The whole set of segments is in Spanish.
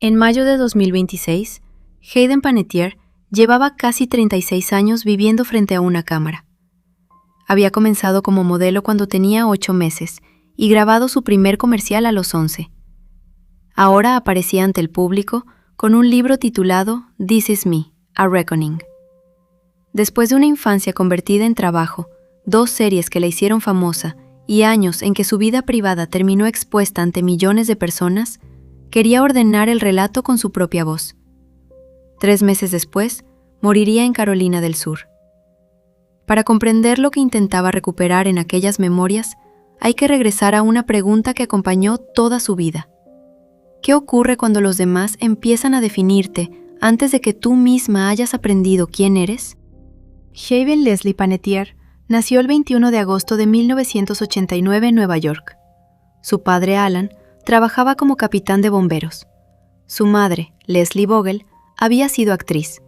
En mayo de 2026, Hayden Panettiere llevaba casi 36 años viviendo frente a una cámara. Había comenzado como modelo cuando tenía 8 meses y grabado su primer comercial a los 11. Ahora aparecía ante el público con un libro titulado This Is Me, A Reckoning. Después de una infancia convertida en trabajo, 2 series que la hicieron famosa y años en que su vida privada terminó expuesta ante millones de personas, quería ordenar el relato con su propia voz. 3 meses después, moriría en Carolina del Sur. Para comprender lo que intentaba recuperar en aquellas memorias, hay que regresar a una pregunta que acompañó toda su vida. ¿Qué ocurre cuando los demás empiezan a definirte antes de que tú misma hayas aprendido quién eres? Hayden Leslie Panettiere nació el 21 de agosto de 1989 en Nueva York. Su padre, Alan, trabajaba como capitán de bomberos. Su madre, Leslie Vogel, había sido actriz.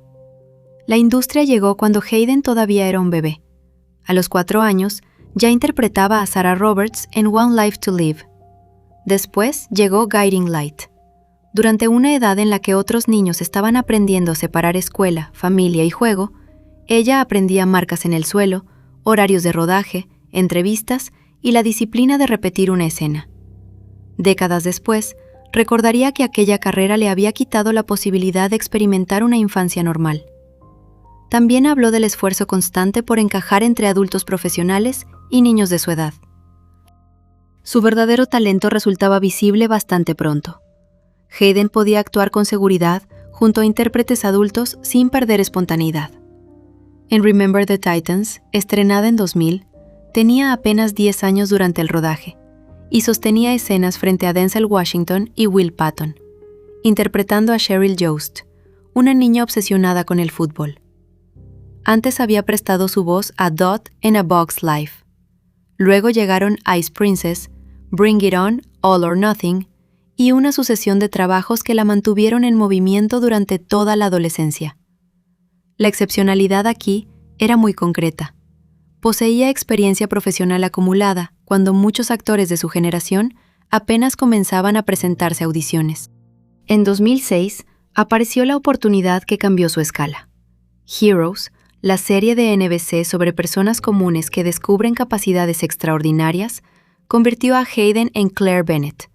La industria llegó cuando Hayden todavía era un bebé. A los 4 años, ya interpretaba a Sarah Roberts en One Life to Live. Después llegó Guiding Light. Durante una edad en la que otros niños estaban aprendiendo a separar escuela, familia y juego, ella aprendía marcas en el suelo, horarios de rodaje, entrevistas y la disciplina de repetir una escena. Décadas después, recordaría que aquella carrera le había quitado la posibilidad de experimentar una infancia normal. También habló del esfuerzo constante por encajar entre adultos profesionales y niños de su edad. Su verdadero talento resultaba visible bastante pronto. Hayden podía actuar con seguridad junto a intérpretes adultos sin perder espontaneidad. En Remember the Titans, estrenada en 2000, tenía apenas 10 años durante el rodaje y sostenía escenas frente a Denzel Washington y Will Patton, interpretando a Cheryl Jost, una niña obsesionada con el fútbol. Antes había prestado su voz a Dot en A Bug's Life. Luego llegaron Ice Princess, Bring It On, All or Nothing, y una sucesión de trabajos que la mantuvieron en movimiento durante toda la adolescencia. La excepcionalidad aquí era muy concreta. Poseía experiencia profesional acumulada cuando muchos actores de su generación apenas comenzaban a presentarse a audiciones. En 2006, apareció la oportunidad que cambió su escala. Heroes, la serie de NBC sobre personas comunes que descubren capacidades extraordinarias, convirtió a Hayden en Claire Bennett,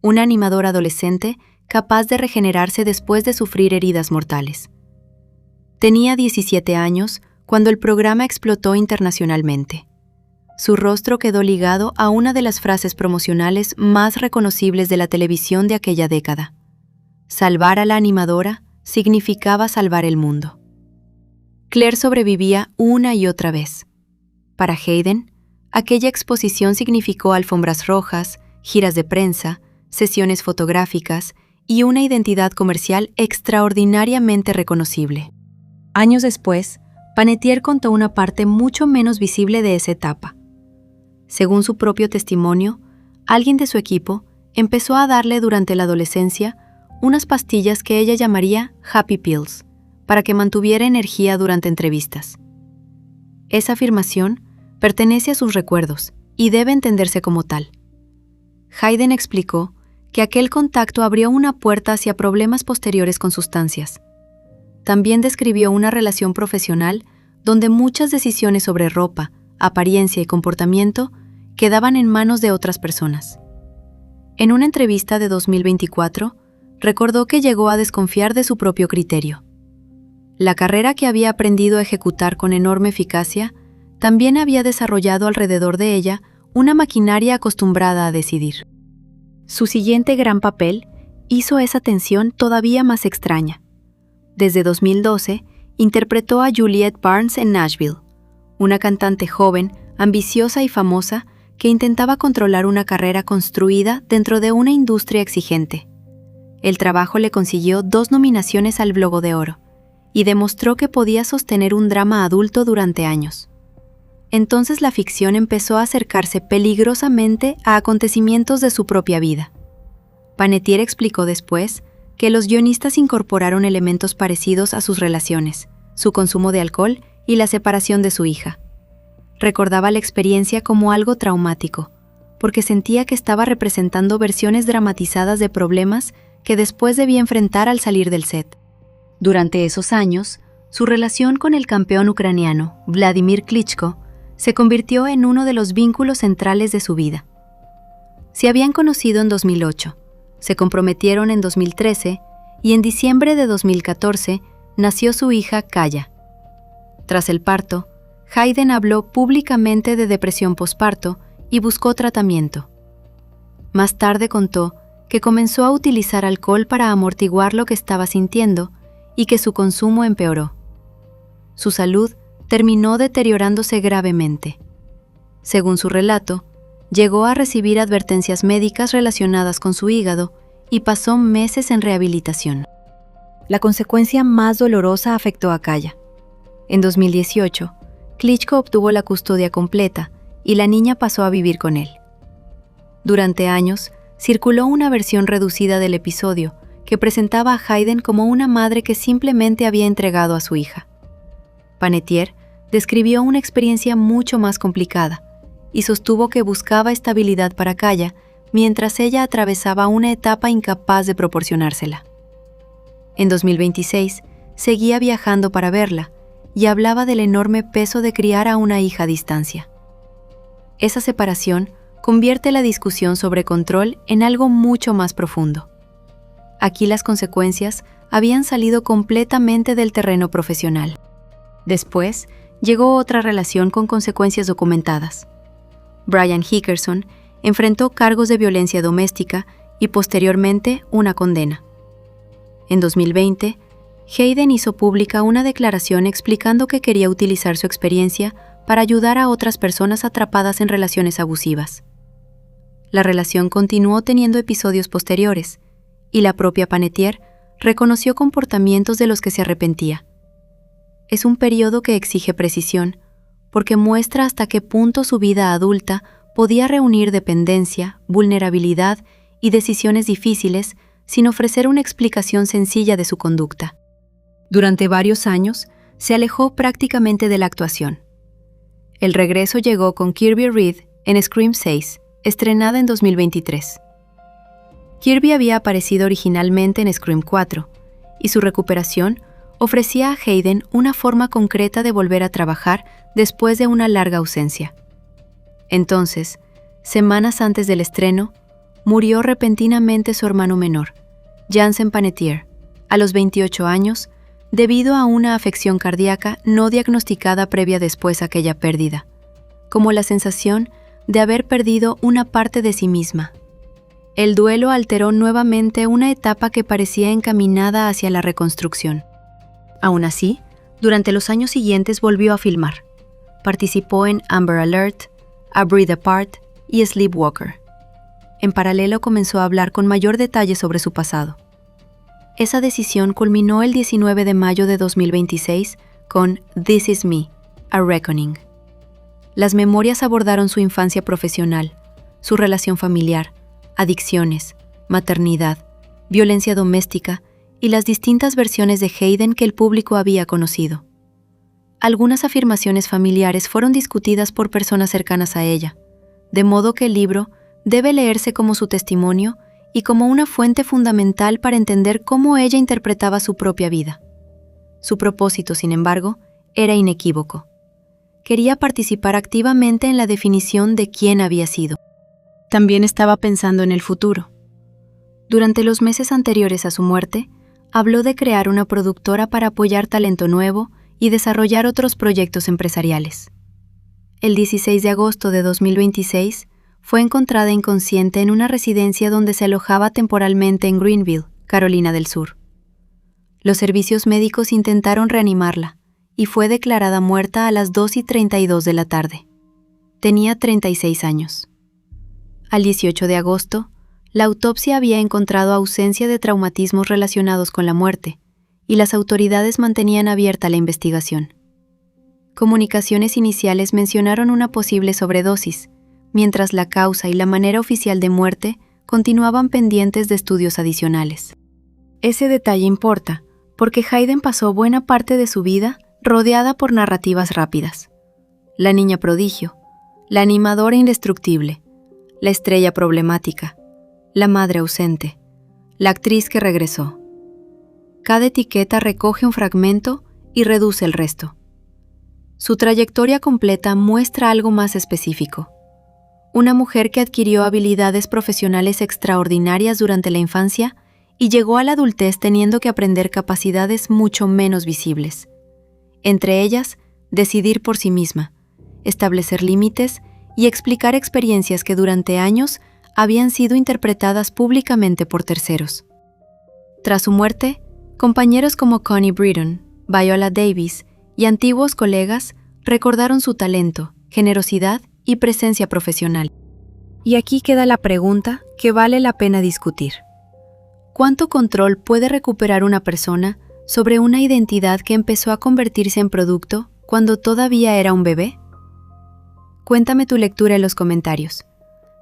una animadora adolescente capaz de regenerarse después de sufrir heridas mortales. Tenía 17 años cuando el programa explotó internacionalmente. Su rostro quedó ligado a una de las frases promocionales más reconocibles de la televisión de aquella década. Salvar a la animadora significaba salvar el mundo. Claire sobrevivía una y otra vez. Para Hayden, aquella exposición significó alfombras rojas, giras de prensa, sesiones fotográficas y una identidad comercial extraordinariamente reconocible. Años después, Panettiere contó una parte mucho menos visible de esa etapa. Según su propio testimonio, alguien de su equipo empezó a darle durante la adolescencia unas pastillas que ella llamaría Happy Pills, para que mantuviera energía durante entrevistas. Esa afirmación pertenece a sus recuerdos y debe entenderse como tal. Hayden explicó que aquel contacto abrió una puerta hacia problemas posteriores con sustancias. También describió una relación profesional donde muchas decisiones sobre ropa, apariencia y comportamiento quedaban en manos de otras personas. En una entrevista de 2024, recordó que llegó a desconfiar de su propio criterio. La carrera que había aprendido a ejecutar con enorme eficacia también había desarrollado alrededor de ella una maquinaria acostumbrada a decidir. Su siguiente gran papel hizo esa tensión todavía más extraña. Desde 2012, interpretó a Juliette Barnes en Nashville, una cantante joven, ambiciosa y famosa que intentaba controlar una carrera construida dentro de una industria exigente. El trabajo le consiguió 2 nominaciones al Globo de Oro y demostró que podía sostener un drama adulto durante años. Entonces la ficción empezó a acercarse peligrosamente a acontecimientos de su propia vida. Panettiere explicó después que los guionistas incorporaron elementos parecidos a sus relaciones, su consumo de alcohol y la separación de su hija. Recordaba la experiencia como algo traumático, porque sentía que estaba representando versiones dramatizadas de problemas que después debía enfrentar al salir del set. Durante esos años, su relación con el campeón ucraniano, Vladimir Klitschko, se convirtió en uno de los vínculos centrales de su vida. Se habían conocido en 2008, se comprometieron en 2013 y en diciembre de 2014 nació su hija Kaya. Tras el parto, Hayden habló públicamente de depresión posparto y buscó tratamiento. Más tarde contó que comenzó a utilizar alcohol para amortiguar lo que estaba sintiendo y que su consumo empeoró. Su salud terminó deteriorándose gravemente. Según su relato, llegó a recibir advertencias médicas relacionadas con su hígado y pasó meses en rehabilitación. La consecuencia más dolorosa afectó a Kaya. En 2018, Klitschko obtuvo la custodia completa y la niña pasó a vivir con él. Durante años, circuló una versión reducida del episodio que presentaba a Hayden como una madre que simplemente había entregado a su hija. Panettiere describió una experiencia mucho más complicada y sostuvo que buscaba estabilidad para Kaya mientras ella atravesaba una etapa incapaz de proporcionársela. En 2026, seguía viajando para verla y hablaba del enorme peso de criar a una hija a distancia. Esa separación convierte la discusión sobre control en algo mucho más profundo. Aquí las consecuencias habían salido completamente del terreno profesional. Después, llegó otra relación con consecuencias documentadas. Brian Hickerson enfrentó cargos de violencia doméstica y posteriormente una condena. En 2020, Hayden hizo pública una declaración explicando que quería utilizar su experiencia para ayudar a otras personas atrapadas en relaciones abusivas. La relación continuó teniendo episodios posteriores, y la propia Panettiere reconoció comportamientos de los que se arrepentía. Es un periodo que exige precisión, porque muestra hasta qué punto su vida adulta podía reunir dependencia, vulnerabilidad y decisiones difíciles sin ofrecer una explicación sencilla de su conducta. Durante varios años, se alejó prácticamente de la actuación. El regreso llegó con Kirby Reed en Scream 6, estrenada en 2023. Kirby había aparecido originalmente en Scream 4, y su recuperación ofrecía a Hayden una forma concreta de volver a trabajar después de una larga ausencia. Entonces, semanas antes del estreno, murió repentinamente su hermano menor, Jansen Panettiere, a los 28 años, debido a una afección cardíaca no diagnosticada previa después a aquella pérdida, como la sensación de haber perdido una parte de sí misma. El duelo alteró nuevamente una etapa que parecía encaminada hacia la reconstrucción. Aún así, durante los años siguientes volvió a filmar. Participó en Amber Alert, A Breath Apart y Sleepwalker. En paralelo comenzó a hablar con mayor detalle sobre su pasado. Esa decisión culminó el 19 de mayo de 2026 con This Is Me, A Reckoning. Las memorias abordaron su infancia profesional, su relación familiar, adicciones, maternidad, violencia doméstica y las distintas versiones de Hayden que el público había conocido. Algunas afirmaciones familiares fueron discutidas por personas cercanas a ella, de modo que el libro debe leerse como su testimonio y como una fuente fundamental para entender cómo ella interpretaba su propia vida. Su propósito, sin embargo, era inequívoco. Quería participar activamente en la definición de quién había sido. También estaba pensando en el futuro. Durante los meses anteriores a su muerte, habló de crear una productora para apoyar talento nuevo y desarrollar otros proyectos empresariales. El 16 de agosto de 2026, fue encontrada inconsciente en una residencia donde se alojaba temporalmente en Greenville, Carolina del Sur. Los servicios médicos intentaron reanimarla y fue declarada muerta a las 2:32 de la tarde. Tenía 36 años. Al 18 de agosto, la autopsia había encontrado ausencia de traumatismos relacionados con la muerte y las autoridades mantenían abierta la investigación. Comunicaciones iniciales mencionaron una posible sobredosis, mientras la causa y la manera oficial de muerte continuaban pendientes de estudios adicionales. Ese detalle importa, porque Hayden pasó buena parte de su vida rodeada por narrativas rápidas. La niña prodigio, la animadora indestructible, la estrella problemática, la madre ausente, la actriz que regresó. Cada etiqueta recoge un fragmento y reduce el resto. Su trayectoria completa muestra algo más específico. Una mujer que adquirió habilidades profesionales extraordinarias durante la infancia y llegó a la adultez teniendo que aprender capacidades mucho menos visibles. Entre ellas, decidir por sí misma, establecer límites y explicar experiencias que durante años habían sido interpretadas públicamente por terceros. Tras su muerte, compañeros como Connie Britton, Viola Davis y antiguos colegas recordaron su talento, generosidad y presencia profesional. Y aquí queda la pregunta que vale la pena discutir. ¿Cuánto control puede recuperar una persona sobre una identidad que empezó a convertirse en producto cuando todavía era un bebé? Cuéntame tu lectura en los comentarios.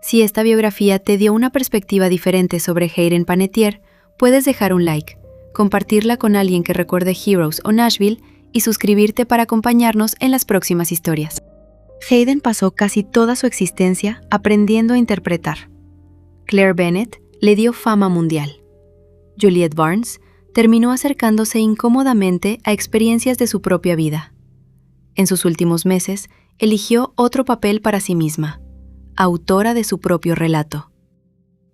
Si esta biografía te dio una perspectiva diferente sobre Hayden Panettiere, puedes dejar un like, compartirla con alguien que recuerde Heroes o Nashville y suscribirte para acompañarnos en las próximas historias. Hayden pasó casi toda su existencia aprendiendo a interpretar. Claire Bennett le dio fama mundial. Juliette Barnes terminó acercándose incómodamente a experiencias de su propia vida. En sus últimos meses, eligió otro papel para sí misma, autora de su propio relato.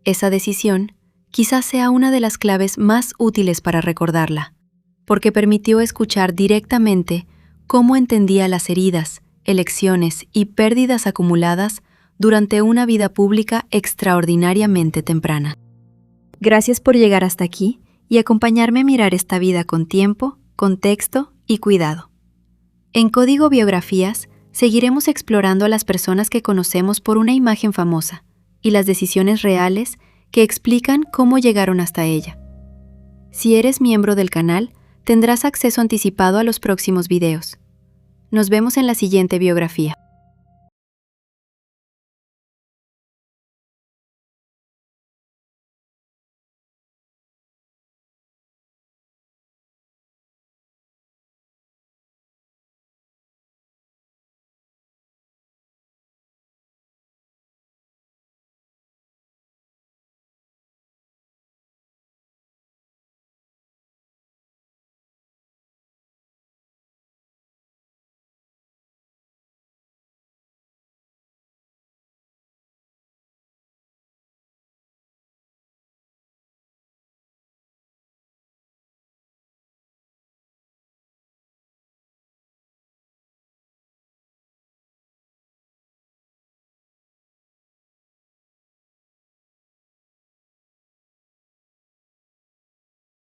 Esa decisión quizás sea una de las claves más útiles para recordarla, porque permitió escuchar directamente cómo entendía las heridas, elecciones y pérdidas acumuladas durante una vida pública extraordinariamente temprana. Gracias por llegar hasta aquí y acompañarme a mirar esta vida con tiempo, contexto y cuidado. En Código Biografías seguiremos explorando a las personas que conocemos por una imagen famosa y las decisiones reales que explican cómo llegaron hasta ella. Si eres miembro del canal, tendrás acceso anticipado a los próximos videos. Nos vemos en la siguiente biografía.